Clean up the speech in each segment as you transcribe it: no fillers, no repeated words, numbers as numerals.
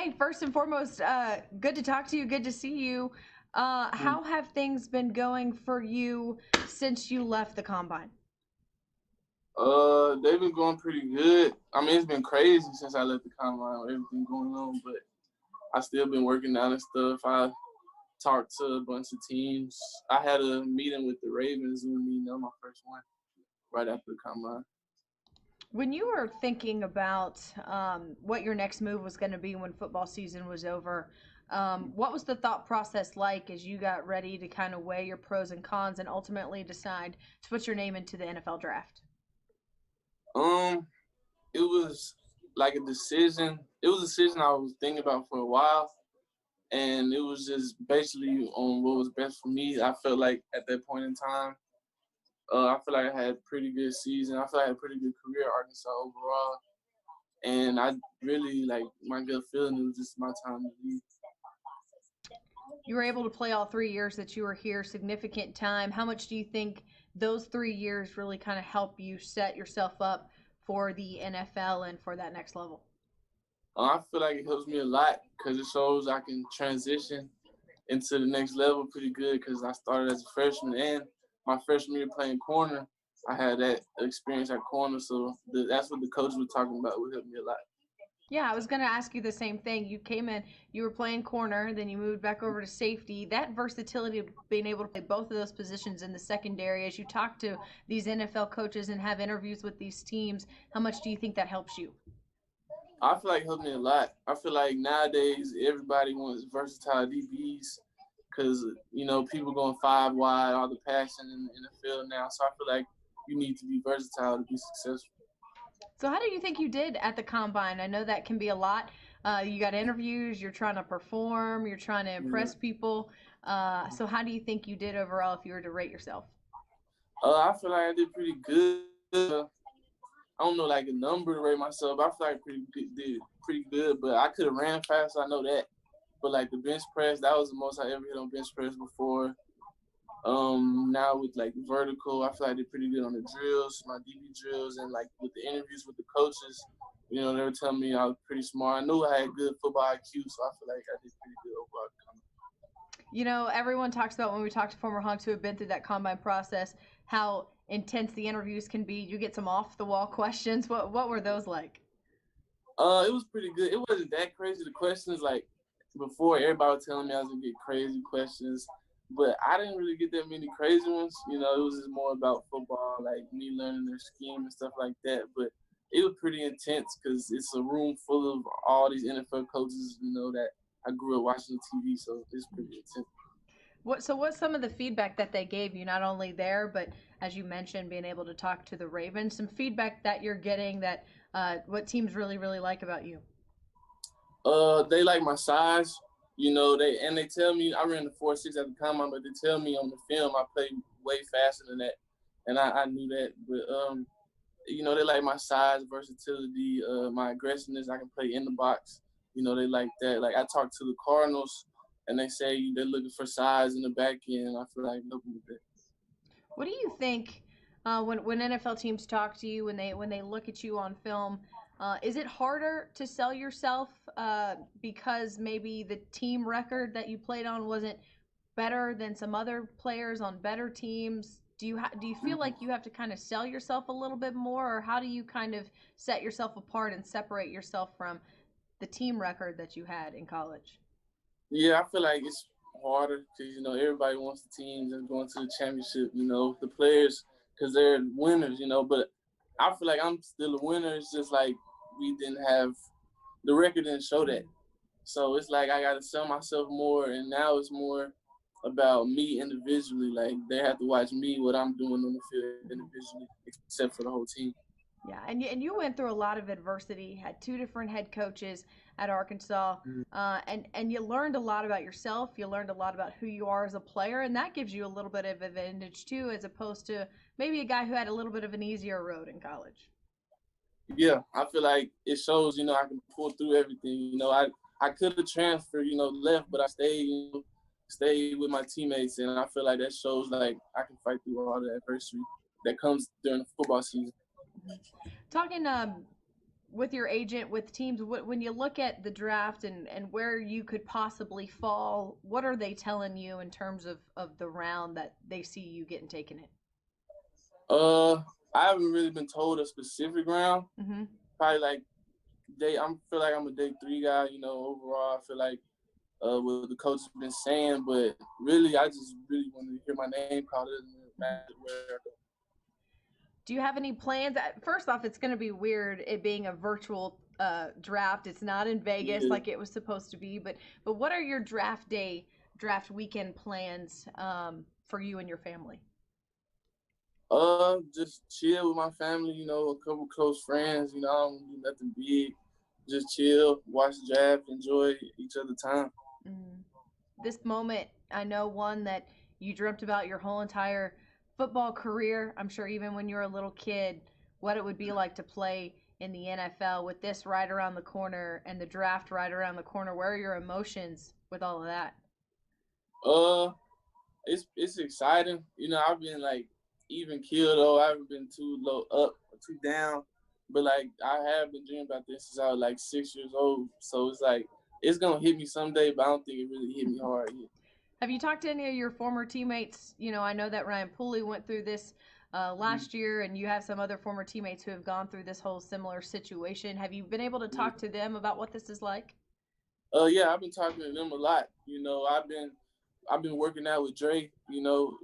hey, first and foremost, good to talk to you. Good to see you. How have things been going for you since you left the combine? They've been going pretty good. I mean, it's been crazy since I left the combine with everything going on, but I still been working out and stuff. I talked to a bunch of teams. I had a meeting with the Ravens, Zoom meeting. That was my first one right after the combine. When you were thinking about what your next move was going to be when football season was over, what was the thought process like as you got ready to kind of weigh your pros and cons and ultimately decide to put your name into the NFL draft? Um, it was like a decision. It was a decision I was thinking about for a while, and it was just basically on what was best for me. I felt like at that point in time, I feel like I had a pretty good season. I feel like I had a pretty good career at Arkansas overall, and I really like my gut feeling. It was just my time to leave. You were able to play all 3 years that you were here, significant time. How much do you think those 3 years really kind of help you set yourself up for the NFL and for that next level? I feel like it helps me a lot because it shows I can transition into the next level pretty good because I started as a freshman and my freshman year playing corner, I had that experience at corner. So that's what the coaches were talking about would help me a lot. Yeah, I was going to ask you the same thing. You came in, you were playing corner, then you moved back over to safety. That versatility of being able to play both of those positions in the secondary, as you talk to these NFL coaches and have interviews with these teams, how much do you think that helps you? I feel like it helped me a lot. I feel like nowadays everybody wants versatile DBs because, people going five wide, all the passion in the field now. So I feel like you need to be versatile to be successful. So, how do you think you did at the combine? I know that can be a lot. You got interviews, you're trying to perform, you're trying to Yeah. impress people. So, how do you think you did overall if you were to rate yourself? I feel like I did pretty good. I don't know like a number to rate myself. I feel like did pretty good, but I could have ran fast. I know that. But like the bench press, that was the most I ever hit on bench press before. Now with like vertical, I feel like I did pretty good on the drills, my DB drills, and like with the interviews with the coaches. They were telling me I was pretty smart. I knew I had good football IQ, so I feel like I did pretty good overall. You know, everyone talks about when we talk to former Hunks who have been through that combine process, how intense the interviews can be. You get some off the wall questions. What were those like? It was pretty good. It wasn't that crazy. The questions like before, everybody was telling me I was gonna get crazy questions, but I didn't really get that many crazy ones. It was just more about football, like me learning their scheme and stuff like that. But it was pretty intense because it's a room full of all these NFL coaches, that I grew up watching the TV, so it's pretty intense. What's some of the feedback that they gave you, not only there, but as you mentioned, being able to talk to the Ravens, some feedback that you're getting that what teams really like about you? They like my size. They tell me I ran the 4.6 at the combine, but they tell me on the film I play way faster than that, and I knew that. But they like my size, versatility, my aggressiveness. I can play in the box. They like that. Like I talked to the Cardinals, and they say they're looking for size in the back end. I feel like helping with that. What do you think when NFL teams talk to you when they look at you on film? Is it harder to sell yourself because maybe the team record that you played on wasn't better than some other players on better teams? Do you feel like you have to kind of sell yourself a little bit more, or how do you kind of set yourself apart and separate yourself from the team record that you had in college? Yeah, I feel like it's harder because everybody wants the teams that's going to the championship. The players because they're winners. But I feel like I'm still a winner. It's just like we didn't have the record didn't show that. So it's like I got to sell myself more, and now it's more about me individually. Like they have to watch me what I'm doing on the field individually, except for the whole team. Yeah, and you went through a lot of adversity. Had two different head coaches at Arkansas, and you learned a lot about yourself. You learned a lot about who you are as a player, and that gives you a little bit of advantage too, as opposed to maybe a guy who had a little bit of an easier road in college. Yeah, I feel like it shows. I can pull through everything. I could have transferred, left, but I stayed. Stayed with my teammates, and I feel like that shows like I can fight through all the adversity that comes during the football season. Talking with your agent, with teams, when you look at the draft and where you could possibly fall, what are they telling you in terms of the round that they see you getting taken in? Uh, I haven't really been told a specific round. Mm-hmm. Probably like feel like I'm a day 3 guy. Overall, I feel like what the coach has been saying, but really, I just really want to hear my name called. It doesn't matter where. Do you have any plans? First off, it's going to be weird it being a virtual draft. It's not in Vegas Yeah. like it was supposed to be. But what are your draft weekend plans for you and your family? Just chill with my family. A couple close friends. I don't do nothing big. Just chill, watch the draft, enjoy each other time. Mm. This moment, I know one that you dreamt about your whole entire football career. I'm sure even when you were a little kid, what it would be like to play in the NFL with this right around the corner and the draft right around the corner. Where are your emotions with all of that? Uh, it's exciting. I've been like even killed though. I haven't been too low up or too down, but like I have been dreaming about this since I was like 6 years old. So it's like it's gonna hit me someday, but I don't think it really hit me hard yet. Have you talked to any of your former teammates? I know that Ryan Pooley went through this last year, and you have some other former teammates who have gone through this whole similar situation. Have you been able to talk to them about what this is like? Yeah, I've been talking to them a lot. I've been working out with Dre.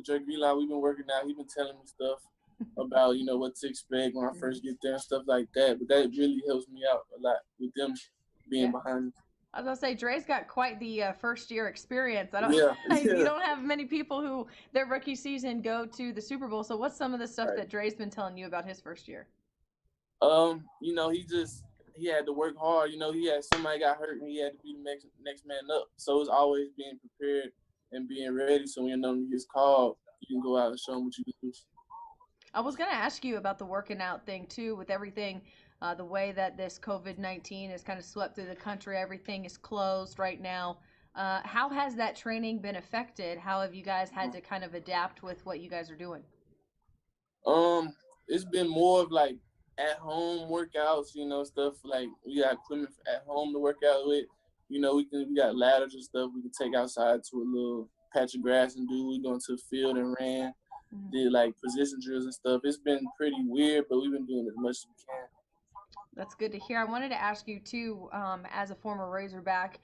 Dre Greenlaw. We've been working out. He's been telling me stuff about what to expect when I first get there and stuff like that. But that really helps me out a lot with them being Yeah. behind me. I was gonna say Dre's got quite the first year experience. I don't, Yeah, you yeah. don't have many people who their rookie season go to the Super Bowl. So what's some of the stuff Right. that Dre's been telling you about his first year? He had to work hard. He had somebody got hurt and he had to be the next man up. So it's always being prepared and being ready. So when your number gets called, you can go out and show them what you can do. I was gonna ask you about the working out thing too, with everything, the way that this COVID-19 has kind of swept through the country. Everything is closed right now. How has that training been affected? How have you guys had to kind of adapt with what you guys are doing? Um, it's been more of like at home workouts, stuff like we got equipment at home to work out with. We got ladders and stuff we can take outside to a little patch of grass and do. We go into the field and ran, did like position drills and stuff. It's been pretty weird, but we've been doing as much as we can. That's good to hear. I wanted to ask you too, as a former Razorback,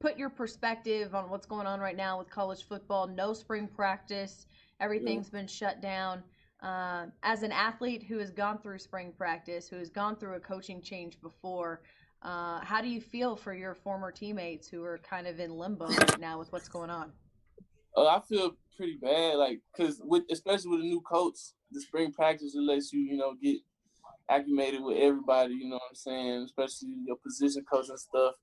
put your perspective on what's going on right now with college football. No spring practice. Yeah. Everything's been shut down. As an athlete who has gone through spring practice, who has gone through a coaching change before, how do you feel for your former teammates who are kind of in limbo right now with what's going on? I feel pretty bad, like, cause especially with a new coach, the spring practice it lets you, get acclimated with everybody. You know what I'm saying? Especially your position coach and stuff.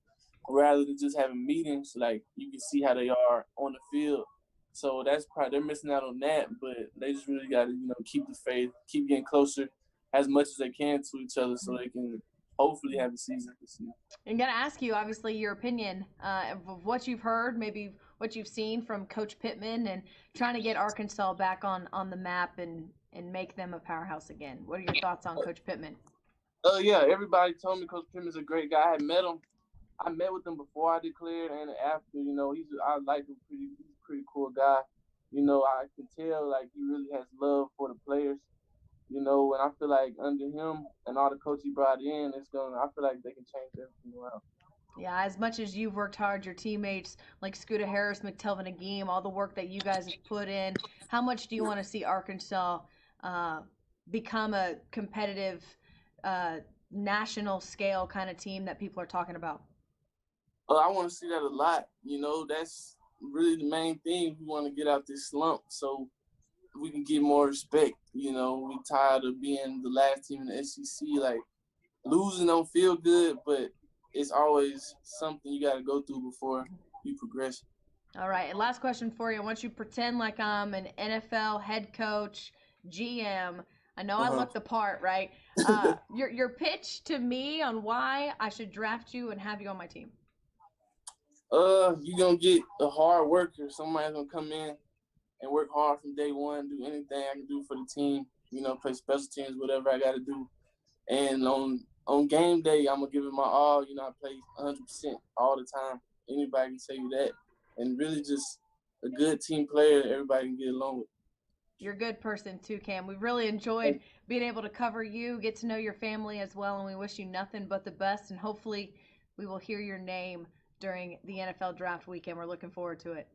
Rather than just having meetings, like you can see how they are on the field. So that's probably they're missing out on that, but they just really got to keep the faith, keep getting closer as much as they can to each other, so they can hopefully have a season this year. I'm gonna ask you, obviously, your opinion of what you've heard, maybe what you've seen from Coach Pittman, and trying to get Arkansas back on the map and make them a powerhouse again. What are your thoughts on Coach Pittman? Yeah, everybody told me Coach Pittman's a great guy. I had met him. I met with him before I declared and after. I like him he's a pretty cool guy. I can tell like he really has love for the players. And I feel like under him and all the coach he brought in, I feel like they can change everything around. Yeah, as much as you've worked hard, your teammates like Scooter Harris, McTelvin Agim, all the work that you guys have put in, how much do you want to see Arkansas uh, become a competitive uh, national scale kind of team that people are talking about? I want to see that a lot. That's really the main thing. We want to get out this slump so we can get more respect. We tired of being the last team in the SEC. Like losing don't feel good, but it's always something you got to go through before you progress. All right, and last question for you. I want you to pretend like I'm an NFL head coach, GM. I know I Uh-huh. look the part, right? Your pitch to me on why I should draft you and have you on my team. You're gonna get a hard worker. Somebody's gonna come in and work hard from day one, do anything I can do for the team, play special teams, whatever I gotta do. And on game day, I'm gonna give it my all. You know, I play 100% all the time. Anybody can tell you that, and really just a good team player everybody can get along with. You're a good person too, Cam. We've really enjoyed being able to cover you, get to know your family as well, and we wish you nothing but the best. And hopefully, we will hear your name during the NFL draft weekend. We're looking forward to it.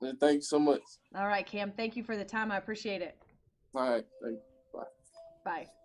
And thank you so much. All right, Cam. Thank you for the time. I appreciate it. All right, thank you. Bye. Bye.